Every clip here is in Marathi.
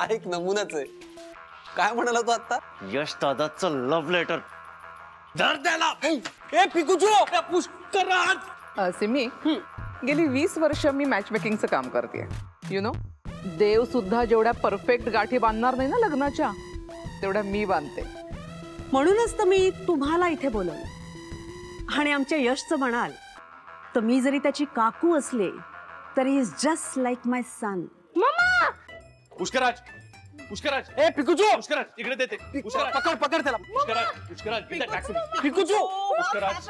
हा एक नमुनाच आहे. काय म्हणाला तू आता? यश दादाचं लव्ह लेटर धर त्याला. ए पिकुचू पुष्कराज. सिमी गेली 20 वर्ष मी मॅच मेकिंगचं काम करते. यु नो, देव सुद्धा जेवढ्या परफेक्ट गाठी बांधणार नाही ना लग्नाच्या, तेवढ्या मी बांधते. म्हणूनच तर मी तुम्हाला इथे बोलवलं. आणि आमच्या यशचं म्हणाल तर मी जरी त्याची काकू असले तरी is just like my son. Pushkaraj, Pushkaraj, ए पिकुचू पुष्कराज इकडे देते. पुष्कराज, पकड पकड त्याला. पुष्कराज, पुष्कराज, इकडे टॅक्सी. पिकुचू पुष्कराज,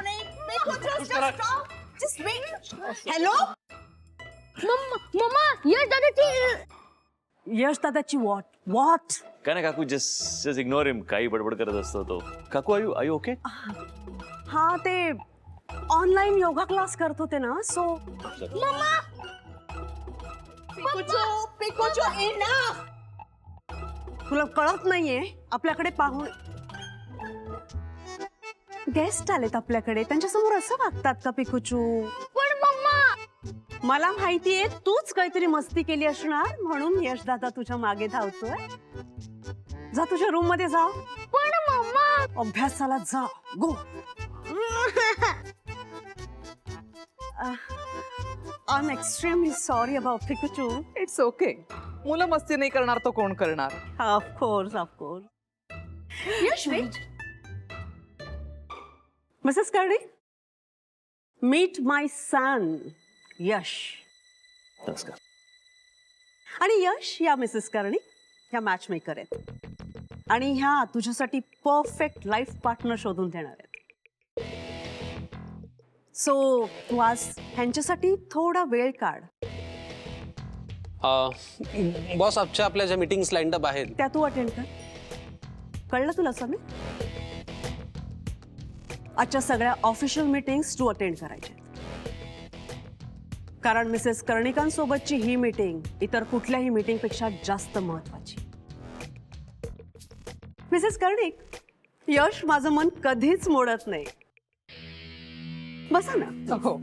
पुष्कराज. हॅलो, मम्मा यश दादाची यश दादाची वॉट काय नाही काकू, जस्ट इग्नोर हिम. काही बडबड करत असतो तो. काकू आय यू ओके? हा, ते ऑनलाईन योगा क्लास करत होते ना, सो तुला कळत नाहीये, आपल्याकडे पाहून गेस्ट आलेत आपल्याकडे, त्यांच्यासमोर असं वागतात का पिकुचू? पण मम्मा मला माहितीये तूच काहीतरी मस्ती केली असणार म्हणून यश दादा तुझ्या मागे धावतोय. जा तुझ्या रूम मध्ये जा. पण मम्मा अभ्यासाला जा. Go. I am extremely sorry about पिकुचू. It's okay. मुलं मस्ती नाही करणार तो कोण करणार? Of course of course. Yash, wait. Mrs Karni, meet my son Yash. नमस्कार. आणि यश या मिसेस कर्णी ह्या मॅच मेकर आहेत आणि ह्या तुझ्यासाठी परफेक्ट लाईफ पार्टनर शोधून देणार आहेत. सो तू आज ह्यांच्यासाठी थोडा वेळ काढ. बॉस आजच्या आपल्या ज्या मीटिंग्स लाईन अप आहेत त्या तू अटेंड कर. कळलं तुला समी? आजच्या सगळ्या ऑफिशियल मीटिंग्स तू अटेंड करायच्या, कारण मिसेस कर्णिकांसोबतची ही मीटिंग इतर कुठल्याही मीटिंग पेक्षा जास्त महत्वाची. मिसेस कर्णिक, यश माझं मन कधीच मोडत नाही. बसा ना. हो.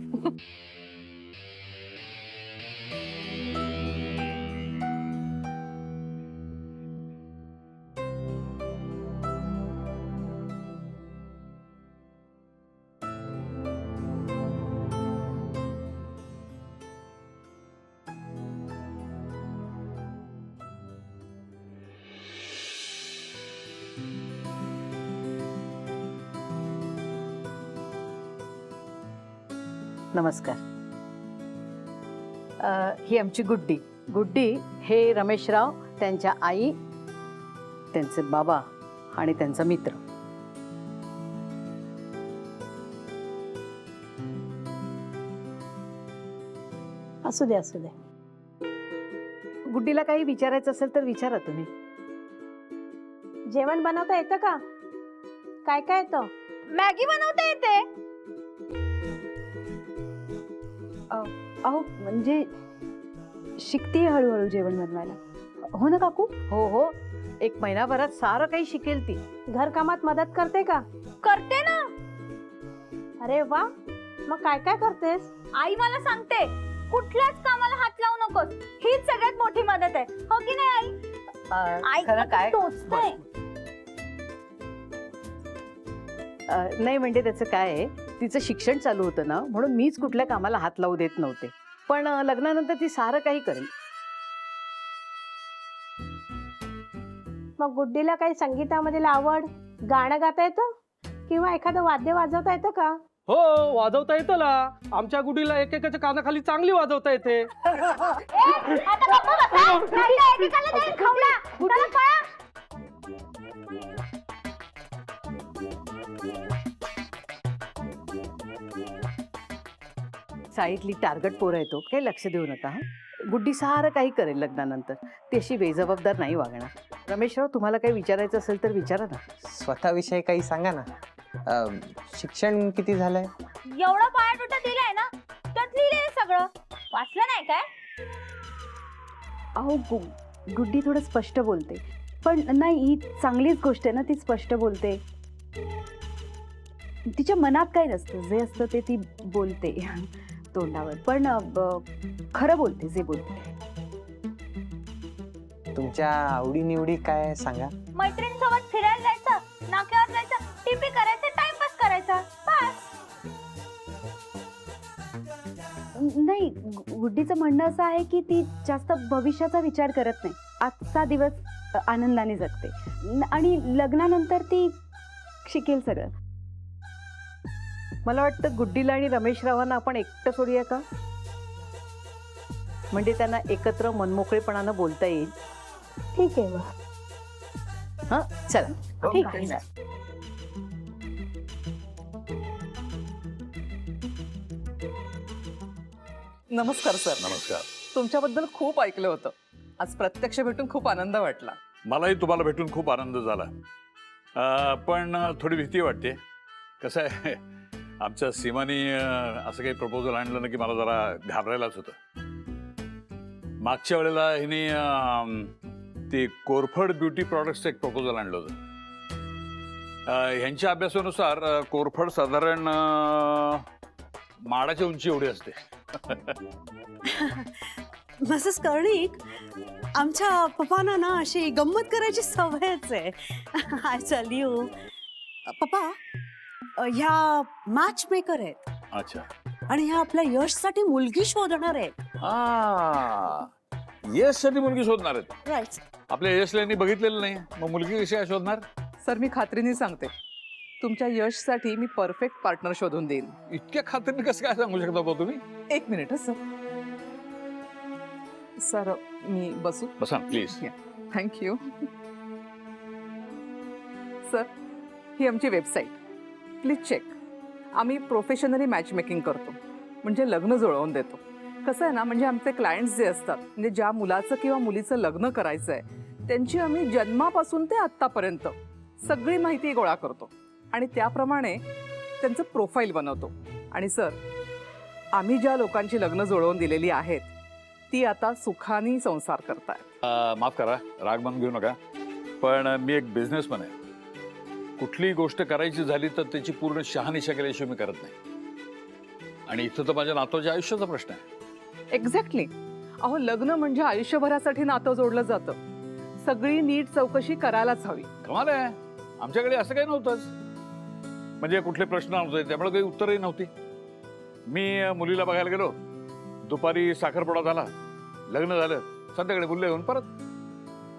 नमस्कार. ही आमची गुड्डी. गुड्डी हे रमेशराव, त्यांच्या आई, त्यांचे बाबा आणि त्यांचा मित्र. असू दे असू दे. गुड्डीला काही विचारायचं असेल तर विचारा तुम्ही. जेवण बनवता येतं का? काय काय येतं? मॅगी बनवता येते. अहो म्हणजे शिकते हळूहळू जेवण बनवायला. हो ना काकू? हो हो, 1 महिनाभरात सारं काही शिकेल ती. घरकामात मदत करते का? करते ना. अरे वा, मग काय काय करतेस? आई मला सांगते कुठल्याच कामाला हात लावू नकोस, हीच सगळ्यात मोठी मदत आहे. हो की नाही आई? आई खरं काय? टोचते. नाही म्हणजे त्याचं काय आहे, तिचं शिक्षण चालू होतं ना, म्हणून मीच कुठल्या कामाला हात लावू देत नव्हते. पण लग्नानंतर ती सारं काही करेल. मग गुड्डीला काही संगीतामधील आवड? गाणं गाता येतं किंवा एखादं वाद्य वाजवता येतं का? हो, वाजवता येतं ना. आमच्या गुडीला एकेकाच्या कानाखाली चांगली वाजवता येते. आता गप्प बसा. नाही तर एकेकाला देईन खवळा. चला पळा. शाळेतली टार्गेट पोरं येतो, काही लक्ष देऊ नका. हा, गुड्डी सारं काही करेल लग्नानंतर. ती अशी बेजबाबदार नाही वागणार. रमेशराव, तुम्हाला काही विचारायचं असेल तर विचारा ना. स्वतःविषयी काही सांगा ना. शिक्षण किती झालंय? एवढं बायोडाटा दिलाय ना, त्यात लिहिलंय सगळं. वाचलं नाही काय? अहो गुड्डी थोडं स्पष्ट बोलते, पण नाही ही चांगलीच गोष्ट आहे ना, ती स्पष्ट बोलते. तिच्या मनात काही नसतं, जे असतं ते ती बोलते तोंडावर, पण खरं बोलते जे बोलते. तुमच्या आवडीनिवडी काय सांगा. मैत्रिणींसोबत फिरायला जायचं, नाक्यावर जायचं, टीपी करायचं, टाइमपास करायचा, बस. नाही, गुड्डीचं म्हणणं असं आहे की ती जास्त भविष्याचा विचार करत नाही. आजचा दिवस आनंदाने जगते आणि लग्नानंतर ती शिकेल सगळं. मला वाटतं गुड्डीला आणि रमेश रावांना आपण एकटं सोडूया का? म्हणजे त्यांना एकत्र मनमोकळेपणानं बोलता येईल. ठीक आहे मग. हां, चला. ठीक आहे. नमस्कार सर. नमस्कार. तुमच्याबद्दल खूप ऐकलं होतं. आज प्रत्यक्ष भेटून खूप आनंद वाटला. मलाही तुम्हाला भेटून खूप आनंद झाला. पण थोडी भीती वाटते. कसं आहे, आमच्या सीमानी असं काही प्रपोजल आणलं ना की मला जरा घाबरायलाच होतं. मागच्या वेळेला हिने ते कोरफड ब्युटी प्रॉडक्टचं एक प्रपोजल आणलं होतं. ह्यांच्या अभ्यासानुसार कोरफड साधारण माडाच्या उंची एवढी असते. मिसेस कर्णिक, आमच्या पप्पांना ना अशी गंमत करायची सवयच आहे. आय टेल यू पप्पा, ह्या मॅच मेकर आहेत अच्छा. आणि ह्या आपल्या यशसाठी मुलगी शोधणार आहेत. यशसाठी मुलगी शोधणार आहेत. राईट. आपल्या यशला बघितलेलं नाही, मग मुलगी कशी काय शोधणार? सर, मी खात्रीने सांगते, तुमच्या यशसाठी मी परफेक्ट पार्टनर शोधून देईन. इतक्या खात्रीने कसं काय सांगू शकता बा तुम्ही? एक मिनिट सर. सर, मी बसू? बसा प्लीज. थँक्यू. सर, ही आमची वेबसाईट, प्लीज चेक. आम्ही प्रोफेशनली मॅच मेकिंग करतो, म्हणजे लग्न जुळवून देतो. कसं आहे ना, म्हणजे आमचे क्लायंट्स जे असतात, म्हणजे ज्या मुलाचं किंवा मुलीचं लग्न करायचं आहे, त्यांची आम्ही जन्मापासून ते आत्तापर्यंत सगळी माहिती गोळा करतो आणि त्याप्रमाणे त्यांचं प्रोफाईल बनवतो. आणि सर, आम्ही ज्या लोकांची लग्न जुळवून दिलेली आहेत ती आता सुखाने संसार करतायत. माफ करा, राग मान घेऊ नका, पण मी एक बिझनेसमॅन आहे. कुठलीही गोष्ट करायची झाली तर त्याची पूर्ण शहानिशा केल्याशिवाय मी करत नाही. आणि इथं तर माझ्या नातवाच्या आयुष्याचा प्रश्न आहे. एक्झॅक्टली. अहो, लग्न म्हणजे आयुष्यभरासाठी नातं जोडलं जातं. सगळी नीट चौकशी करायलाच हवी. कमाल आहे, आमच्याकडे असं काही नव्हतंच. म्हणजे कुठले प्रश्न नव्हते, त्यामुळे काही उत्तरही नव्हती. मी मुलीला बघायला गेलो, दुपारी साखरपुडा झाला, लग्न झालं, संध्याकाळी मुलं येऊन परत.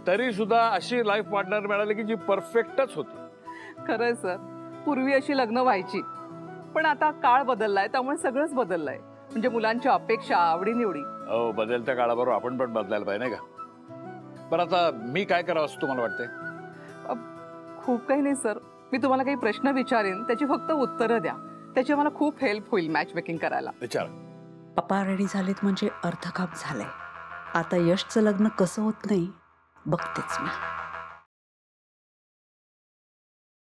तरी सुद्धा अशी लाईफ पार्टनर मिळाली की जी परफेक्टच होती. खरंय सर, पूर्वी अशी लग्न व्हायची, पण आता काळ बदललाय, त्यामुळे सगळंच बदललंय. म्हणजे मुलांच्या अपेक्षा, आवडीनिवडी. हो, बदलत्या काळाबरोबर आपण पण बदलायला पाहिजे, नाही का? पण आता मी काय करावं असं तुम्हाला वाटतंय? खूप काही नाही सर. मी तुम्हाला काही प्रश्न विचारेन, त्याची फक्त उत्तरं द्या. त्याची मला खूप हेल्प होईल मॅच मेकिंग करायला. विचार. पप्पा रेडी झालेत म्हणजे अर्ध काम झालंय. आता यशचं लग्न कसं होत नाही बघतेच मी.